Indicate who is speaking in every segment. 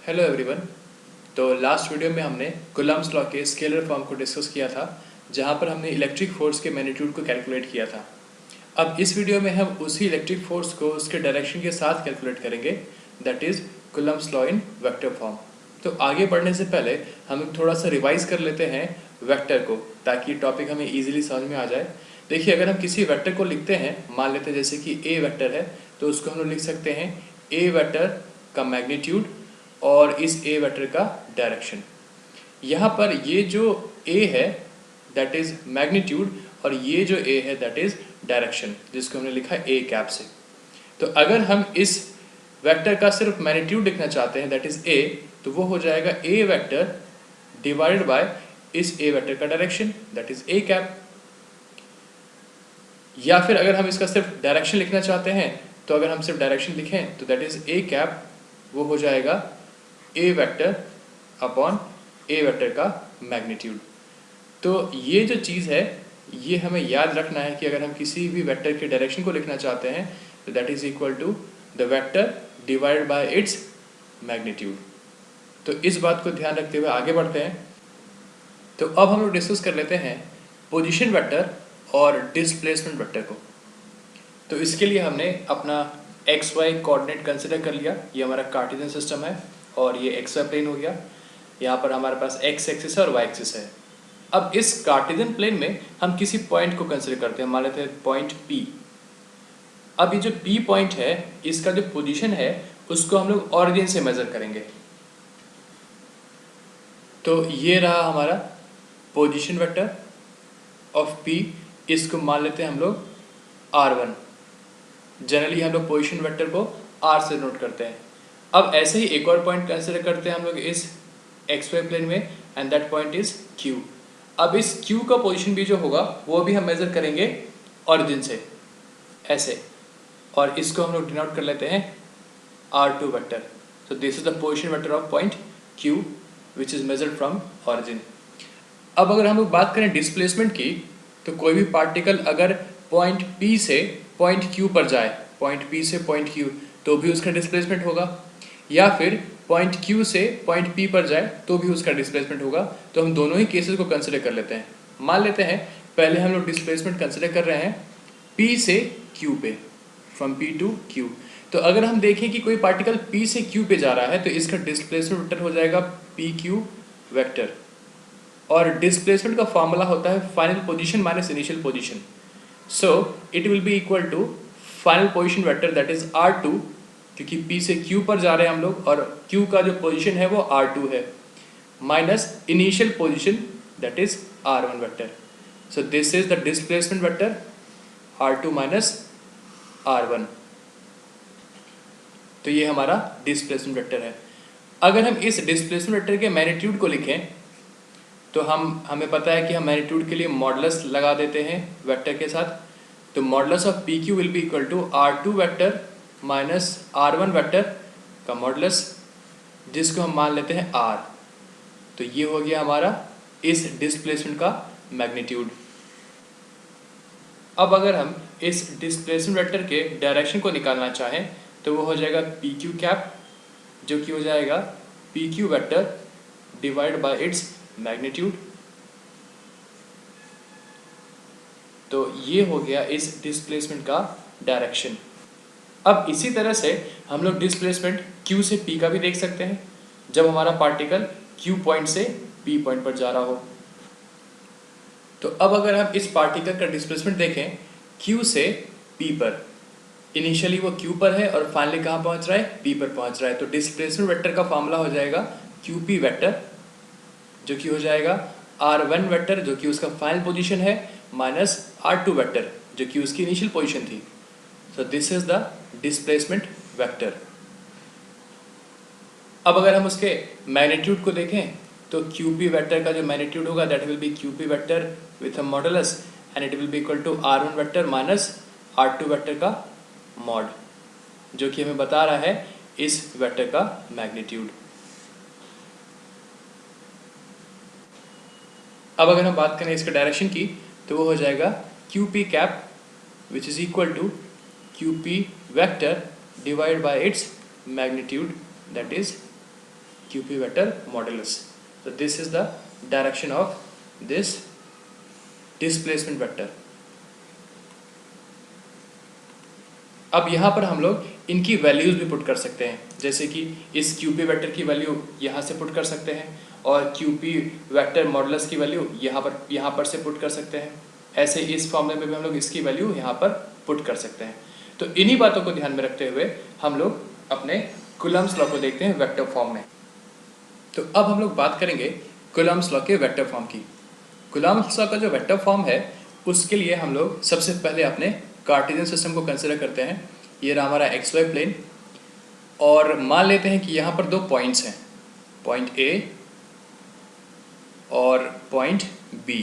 Speaker 1: Hello everyone. तो last video में हमने कूलम्ब्स लॉ के स्केलर फॉर्म को डिस्कस किया था, जहां पर हमने इलेक्ट्रिक फोर्स के मैग्नीट्यूड को कैलकुलेट किया था। अब इस वीडियो में हम उसी इलेक्ट्रिक फोर्स को उसके डायरेक्शन के साथ कैलकुलेट करेंगे, that is Coulomb's law in vector form. तो आगे बढ़ने से पहले हम थोड़ा सा रिवाइज कर लेते हैं वेक्टर को, ताकि टॉपिक हमें ईजिली समझ में आ जाए। देखिए, अगर हम किसी वेक्टर को लिखते हैं, मान लेते हैं जैसे कि ए वेक्टर है, तो उसको हम लोग लिख सकते हैं ए वेक्टर का मैग्नीट्यूड और इस ए वेक्टर का डायरेक्शन। यहाँ पर ये जो ए है दैट इज मैग्नीट्यूड और ये जो ए है दैट इज डायरेक्शन, जिसको हमने लिखा ए कैप से। तो अगर हम इस वेक्टर का सिर्फ मैग्नीट्यूड लिखना चाहते हैं दैट इज ए, तो वो हो जाएगा ए वेक्टर डिवाइडेड बाय इस ए वेक्टर का direction that is A cap. या फिर अगर हम इसका सिर्फ डायरेक्शन लिखना चाहते हैं, तो अगर हम सिर्फ डायरेक्शन लिखें तो दैट इज ए कैप, वो हो जाएगा ए वेक्टर अपॉन ए वेक्टर का मैग्नीट्यूड। तो ये जो चीज़ है ये हमें याद रखना है कि अगर हम किसी भी वेक्टर के डायरेक्शन को लिखना चाहते हैं तो that is equal to the vector divided by its magnitude. तो इस बात को ध्यान रखते हुए आगे बढ़ते हैं। तो अब हम लोग डिस्कस कर लेते हैं पोजीशन वेक्टर और डिस्प्लेसमेंट वेक्टर को। तो इसके लिए हमने अपना एक्स वाई कोऑर्डिनेट कंसिडर कर लिया। ये हमारा कार्टेशियन सिस्टम है और ये एक्स वाई प्लेन हो गया। यहाँ पर हमारे पास एक्स एक्सिस है और वाई एक्सिस है। अब इस कार्टेशियन प्लेन में हम किसी पॉइंट को कंसिडर करते हैं, मान लेते हैं पॉइंट पी। अब ये जो पी पॉइंट है, इसका जो पोजीशन है उसको हम लोग ऑरिजिन से मेजर करेंगे। तो ये रहा हमारा पोजीशन वेक्टर ऑफ पी। इसको मान लेते हैं हम लोग r1। जनरली हम लोग पोजीशन वेक्टर को r से नोट करते हैं। अब ऐसे ही एक और पॉइंट कंसिडर करते हैं हम लोग इस एक्स वाई प्लेन में, and that point is q। अब इस q का पोजीशन भी जो होगा वो भी हम मेजर करेंगे ऑरिजिन से, ऐसे, और इसको हम लोग डिनोट कर लेते हैं r2 vector. So this is the position vector of point q which is measured from origin. अब अगर हम लोग बात करें डिस्प्लेसमेंट की, तो कोई भी पार्टिकल अगर पॉइंट P से पॉइंट Q पर जाए, पॉइंट P से पॉइंट Q, तो भी उसका डिस्प्लेसमेंट होगा। या फिर पॉइंट Q से पॉइंट P पर जाए तो भी उसका डिस्प्लेसमेंट होगा। तो हम दोनों ही केसेस को कंसिडर कर लेते हैं। मान लेते हैं पहले हम लोग डिस्प्लेसमेंट कंसिडर कर रहे हैं P से Q पे, फ्रॉम P टू Q। तो अगर हम देखें कि कोई पार्टिकल P से Q पे जा रहा है, तो इसका डिस्प्लेसमेंट वेक्टर हो जाएगा PQ वेक्टर। और डिस्प्लेसमेंट का फॉर्मूला होता है final position minus initial position. So it will be equal to final position vector that is r2, क्योंकि P से Q पर जा रहे हैं हम लोग और Q का जो पोजीशन है वो r2 है, minus initial position that is r1 vector. So this is the displacement vector r2 minus r1। तो ये हमारा डिस्प्लेसमेंट वेक्टर है। अगर हम इस डिस्प्लेसमेंट वेक्टर के मैग्नीट्यूड को लिखें, तो हमें पता है कि हम मैग्नीट्यूड के लिए मॉडुलस लगा देते हैं वेक्टर के साथ। तो modulus of P Q will be equal to r2 vector minus r1 vector का मॉडुलस, जिसको हम मान लेते हैं r। तो ये हो गया हमारा इस डिस्प्लेसमेंट का मैग्नीट्यूड। अब अगर हम इस डिस्प्लेसमेंट वेक्टर के डायरेक्शन को निकालना चाहें, तो वो हो जाएगा पी क्यू कैप, जो कि हो जाएगा P Q vector divide by its magnitude. तो ये हो गया इस डिस्प्लेसमेंट का डायरेक्शन। अब इसी तरह से हम लोग डिस्प्लेसमेंट Q से P का भी देख सकते हैं, जब हमारा पार्टिकल Q पॉइंट से P पॉइंट पर जा रहा हो। तो अब अगर हम इस पार्टिकल का डिस्प्लेसमेंट देखें Q से P पर, इनिशियली वो Q पर है और फाइनली कहाँ पहुंच रहा है, P पर पहुंच रहा है। तो डिस्प्लेसमेंट वेक्टर का फॉर्मूला हो जाएगा QP वेक्टर, जो कि हो जाएगा r1 वेक्टर जो कि उसका फाइनल पोजीशन है, माइनस r2 वेक्टर जो कि उसकी इनिशियल पोजीशन थी। सो this is the displacement vector. अब अगर हम उसके मैग्नीट्यूड को देखें, तो QP वेक्टर का जो मैग्नीट्यूड होगा that will be QP vector with a modulus, and it will be equal to r1 vector minus r2 vector का मॉड, जो कि हमें बता रहा है इस वेक्टर का मैग्नीट्यूड। अब अगर हम बात करें इसके डायरेक्शन की, तो वो हो जाएगा QP cap which is equal to QP vector divide by its magnitude that is QP vector modulus. So this is the direction of this displacement vector. अब यहाँ पर हम लोग इनकी वैल्यूज़ भी पुट कर सकते हैं, जैसे कि इस QP वेक्टर की वैल्यू यहाँ से पुट कर सकते हैं और QP वेक्टर मॉडुलस की वैल्यू यहाँ पर से पुट कर सकते हैं। ऐसे इस फॉर्मूले में भी हम लोग इसकी वैल्यू यहाँ पर पुट कर सकते हैं। तो इन्हीं बातों को ध्यान में रखते हुए हम लोग अपने कूलम्ब्स लॉ को देखते हैं वेक्टर फॉर्म में। तो अब हम लोग बात करेंगे कूलम्ब्स लॉ के वेक्टर फॉर्म की। कूलम्ब्स लॉ का जो वेक्टर फॉर्म है उसके लिए हम लोग सबसे पहले अपने कार्टेशियन सिस्टम को कंसिडर करते हैं। ये रहा हमारा XY प्लेन और मान लेते हैं कि यहाँ पर दो पॉइंट्स हैं, पॉइंट A और पॉइंट B।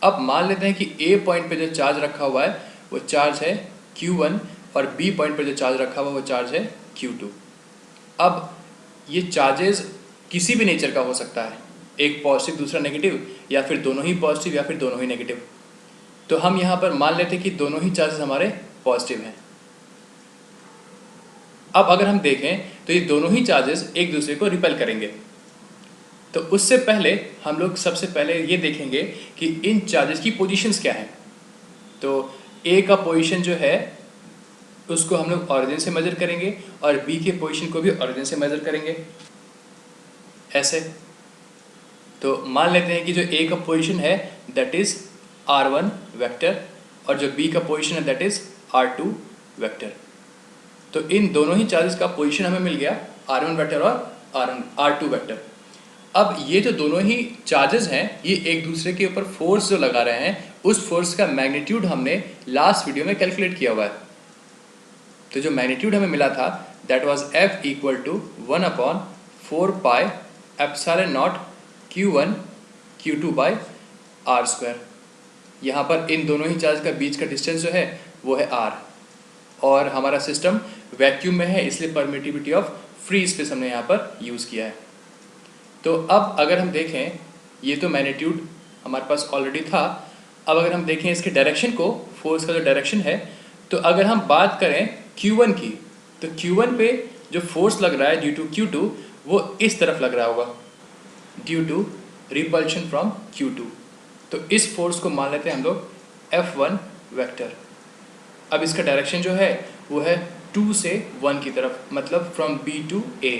Speaker 1: अब मान लेते हैं कि A पॉइंट पे जो चार्ज रखा हुआ है वो चार्ज है Q1 और B पॉइंट पे जो चार्ज रखा हुआ है वो चार्ज है Q2। अब ये चार्जेस किसी भी नेचर का हो सकता है, एक पॉजिटिव दूसरा नेगेटिव, या फिर दोनों ही पॉजिटिव या फिर दोनों ही नेगेटिव। तो हम यहाँ पर मान लेते हैं कि दोनों ही चार्जेस हमारे पॉजिटिव हैं। अब अगर हम देखें तो ये दोनों ही चार्जेस एक दूसरे को रिपेल करेंगे। तो उससे पहले हम लोग सबसे पहले ये देखेंगे कि इन चार्जेस की पोजीशंस क्या हैं। तो A का पोजीशन जो है उसको हम लोग ऑरिजिन से मेजर करेंगे और B के पोजीशन को भी ऑरिजिन से मेजर करेंगे, ऐसे। तो मान लेते हैं कि जो A का पोजीशन है दैट इज R1 वेक्टर और जो B का पोजीशन है दैट इज R2 वेक्टर। तो इन दोनों ही चार्जेस का पोजीशन हमें मिल गया, R1 वेक्टर और R2 वेक्टर। अब ये जो दोनों ही चार्जेस हैं ये एक दूसरे के ऊपर फोर्स जो लगा रहे हैं उस फोर्स का मैग्नीट्यूड हमने लास्ट वीडियो में कैलकुलेट किया हुआ है। तो जो मैग्नीट्यूड हमें मिला था that was F equal to 1/4 pi epsilon naught Q1 Q2 by R square. यहाँ पर इन दोनों ही चार्ज का बीच का डिस्टेंस जो है वो है R और हमारा सिस्टम वैक्यूम में है इसलिए परमिटिविटी ऑफ फ्री स्पेस हमने यहाँ पर यूज़ किया है। तो अब अगर हम देखें ये तो मैग्नीट्यूड हमारे पास ऑलरेडी था। अब अगर हम देखें इसके डायरेक्शन को, फोर्स का जो डायरेक्शन है, तो अगर हम बात करें Q1 की तो Q1 पे जो फोर्स लग रहा है ड्यू टू Q2 वो इस तरफ लग रहा होगा due to repulsion from Q2। तो इस फोर्स को मान लेते हैं हम लोग F1 वेक्टर। अब इसका डायरेक्शन जो है वो है 2 से 1 की तरफ, मतलब फ्रॉम B टू A।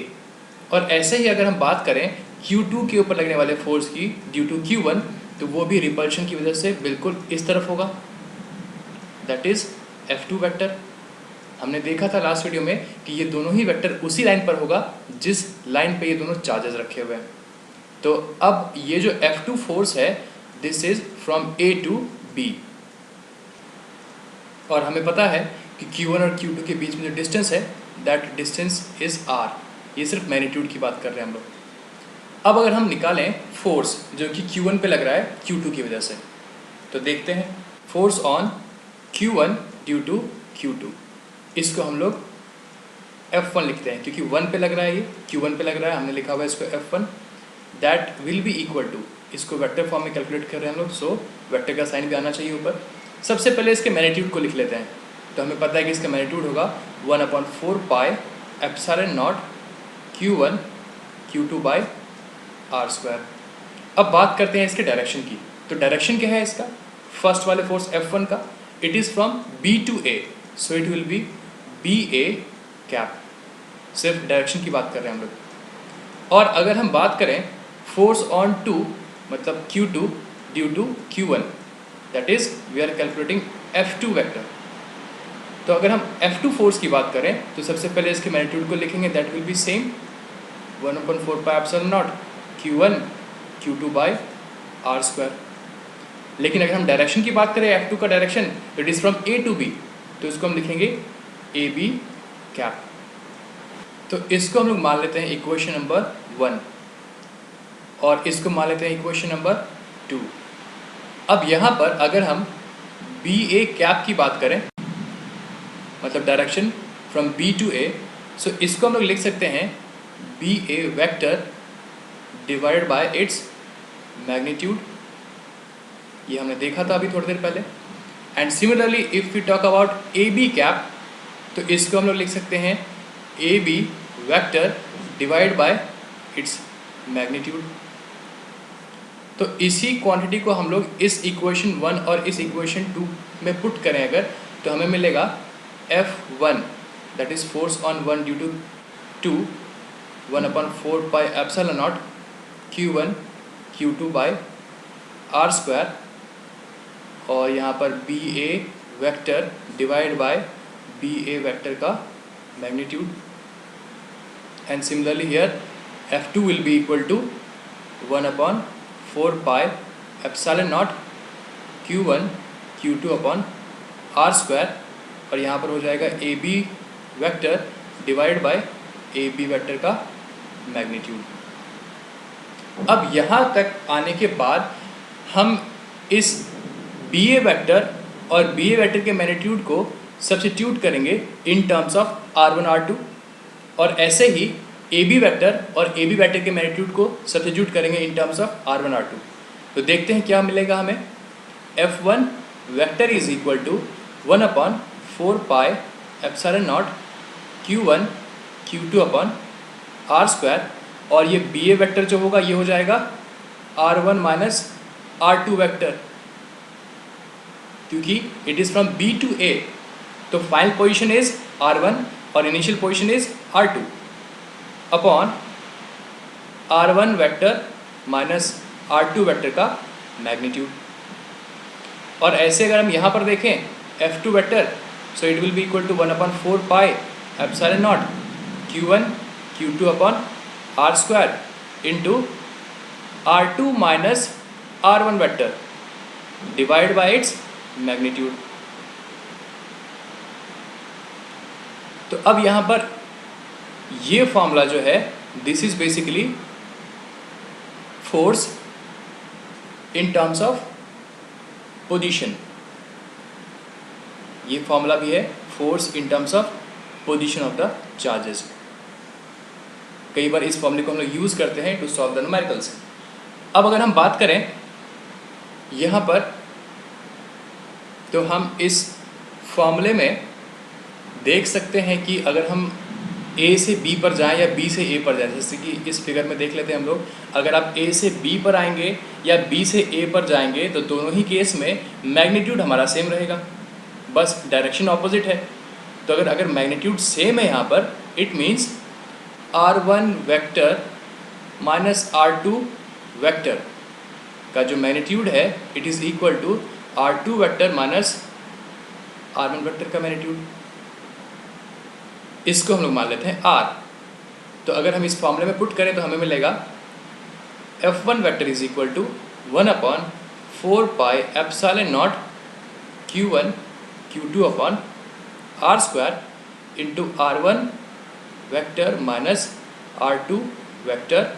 Speaker 1: और ऐसे ही अगर हम बात करें Q2 के ऊपर लगने वाले फोर्स की ड्यू टू Q1 तो वो भी रिपल्शन की वजह से बिल्कुल इस तरफ होगा, दैट इज F2 वेक्टर। हमने देखा था लास्ट वीडियो में कि ये दोनों ही वेक्टर उसी लाइन पर होगा जिस लाइन पे ये दोनों चार्जेस रखे हुए हैं। तो अब ये जो F2 फोर्स है this is from A to B और हमें पता है कि Q1 और Q2 के बीच में जो डिस्टेंस है दैट डिस्टेंस इज R। ये सिर्फ मैग्नीट्यूड की बात कर रहे हैं हम लोग। अब अगर हम निकालें फोर्स जो कि Q1 पे लग रहा है Q2 की वजह से, तो देखते हैं force on Q1 due to Q2, इसको हम लोग F1 लिखते हैं क्योंकि 1 पे लग रहा है, ये Q1 पे लग रहा है, हमने लिखा हुआ है इसको F1। That will be equal to, इसको वेक्टर फॉर्म में कैलकुलेट कर रहे हैं हम लोग, सो वेक्टर का साइन भी आना चाहिए ऊपर। सबसे पहले इसके मैग्नीट्यूड को लिख लेते हैं। तो हमें पता है कि इसका मैग्नीट्यूड होगा 1/4 pi epsilon naught Q1 Q2 by R square. अब बात करते हैं इसके डायरेक्शन की। तो डायरेक्शन क्या है इसका, फर्स्ट वाले फोर्स F1 का, it is from B to A, so it will be BA cap. सिर्फ डायरेक्शन की बात कर रहे हैं हम लोग। और अगर हम बात करें फोर्स ऑन 2 मतलब Q2 due to Q1 that is we are calculating F2 vector. तो अगर हम F2 फोर्स की बात करें तो सबसे पहले इसके मैग्नीट्यूड को लिखेंगे, that will B same 1/4 pi epsilon naught Q1 Q2 by R square. लेकिन अगर हम डायरेक्शन की बात करें F2 का डायरेक्शन तो it is from A to B, तो इसको हम लिखेंगे AB कैप। तो इसको हम लोग मान लेते हैं इक्वेशन नंबर 1 और इसको मान लेते हैं इक्वेशन नंबर 2। अब यहाँ पर अगर हम BA कैप की बात करें मतलब direction from B to A, so इसको हम लोग लिख सकते हैं BA vector divide by its magnitude. ये हमने देखा था अभी थोड़ी देर पहले। And similarly if we talk about AB cap तो इसको हम लोग लिख सकते हैं AB vector divide by its magnitude. तो इसी क्वांटिटी को हम लोग इस इक्वेशन 1 और इस इक्वेशन 2 में पुट करें अगर, तो हमें मिलेगा F1 that is force on 1 due to 1/4 pi epsilon naught Q1 Q2 by R square, और यहाँ पर BA vector divide by BA vector का magnitude. And similarly here F2 will be equal to 1/4 pi epsilon naught Q1 Q2 upon R square, और यहाँ पर हो जाएगा AB vector divide by AB vector का मैग्नीट्यूड। अब यहाँ तक आने के बाद हम इस BA वेक्टर और BA वेक्टर के मैग्नीट्यूड को सब्स्टिट्यूट करेंगे in terms of R1 R2, और ऐसे ही AB वेक्टर और AB वेक्टर के मैग्नीट्यूड को सब्स्टिट्यूट करेंगे in terms of R1 R2। तो देखते हैं क्या मिलेगा हमें। F1 vector is equal to 1/4 pi epsilon naught Q1 Q2 upon R square, और ये BA वेक्टर जो होगा ये हो जाएगा R1 माइनस R2 वेक्टर, क्योंकि it is from B to A, तो फाइनल पोजीशन इज R1 और initial position is R2 upon R1 vector minus R2 vector का मैग्नीट्यूड। और ऐसे अगर हम यहाँ पर देखें F2 vector, so it will be equal to 1/4 pi epsilon naught Q1 Q2 upon R square into R2 minus R1 vector divide by its magnitude. तो अब यहाँ पर ये फॉर्मूला जो है this is basically force in terms of position. ये formula भी है force in terms of position of the charges. कई बार इस फॉर्मूले को हम लोग यूज़ करते हैं टू सॉल्व द न्यूमेरिकल्स। अब अगर हम बात करें यहाँ पर, तो हम इस फॉर्मूले में देख सकते हैं कि अगर हम A से B पर जाएं या B से A पर जाएं, जैसे कि इस फिगर में देख लेते हैं हम लोग, अगर आप A से B पर आएंगे या B से A पर जाएंगे तो दोनों ही केस में मैग्नीट्यूड हमारा सेम रहेगा, बस डायरेक्शन ऑपोजिट है। तो अगर मैग्नीट्यूड सेम है यहाँ पर, it means R1 vector minus R2 vector का जो मैग्नीट्यूड है it is equal to R2 vector minus R1 vector का मैग्नीट्यूड। इसको हम लोग मान लेते हैं R। तो अगर हम इस फॉर्मूले में पुट करें तो हमें मिलेगा F1 vector is equal to 1/4 pi epsilon naught Q1 Q2 upon R square into R1 vector minus R2 vector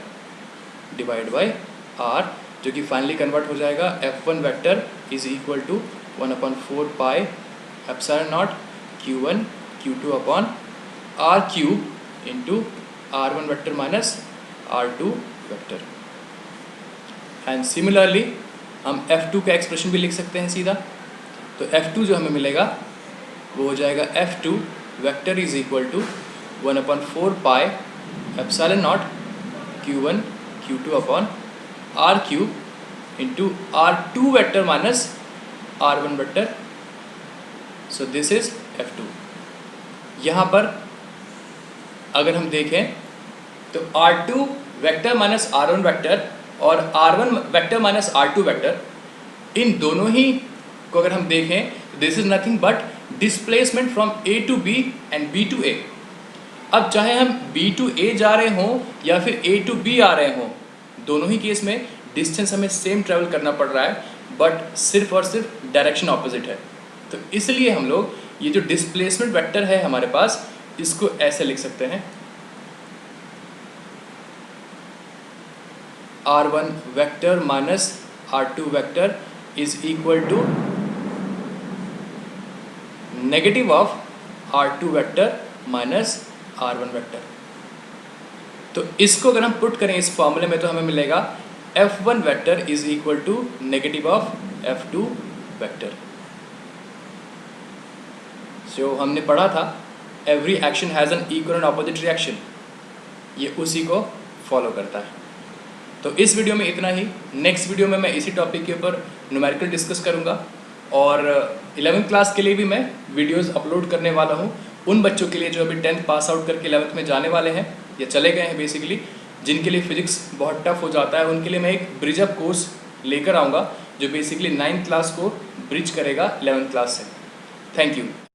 Speaker 1: divide by R, जो कि फाइनली कन्वर्ट हो जाएगा F1 vector is equal to 1/4 pi epsilon naught Q1 Q2 upon R cube into R1 vector minus R2 vector. And similarly हम F2 का expression भी लिख सकते हैं सीधा। तो F2 जो हमें मिलेगा वो हो जाएगा F2 vector is equal to 1/4 pi epsilon naught Q1 Q2 upon R cube into R2 vector minus R1 vector. So this is F2। यहाँ पर अगर हम देखें तो R2 vector minus R1 vector और R1 vector minus R2 vector, इन दोनों ही को अगर हम देखें this is nothing but displacement from A to B and B to A। अब चाहे हम B टू A जा रहे हों या फिर A टू B आ रहे हों, दोनों ही केस में डिस्टेंस हमें सेम ट्रेवल करना पड़ रहा है, बट सिर्फ और सिर्फ डायरेक्शन ऑपोजिट है। तो इसलिए हम लोग ये जो डिस्प्लेसमेंट वेक्टर है हमारे पास, इसको ऐसे लिख सकते हैं R1 vector minus R2 vector is equal to negative of R2 vector minus R1 vector. तो इसको अगर हम पुट करें इस फॉर्मूले में तो हमें मिलेगा F1 vector is equal to negative of F2 vector. जो हमने पढ़ा था every action has an equal and opposite reaction. ये उसी को फॉलो करता है। तो इस वीडियो में इतना ही। नेक्स्ट वीडियो में मैं इसी टॉपिक के ऊपर न्यूमेरिकल डिस्कस करूँगा और 11th क्लास के लिए भी मैं वीडियोस अपलोड करने वाला हूँ उन बच्चों के लिए जो अभी 10th पास आउट करके 11th में जाने वाले हैं या चले गए हैं बेसिकली, जिनके लिए फिजिक्स बहुत टफ हो जाता है, उनके लिए मैं एक ब्रिज अप कोर्स लेकर आऊँगा जो बेसिकली 9th क्लास को ब्रिज करेगा 11th क्लास से। Thank you.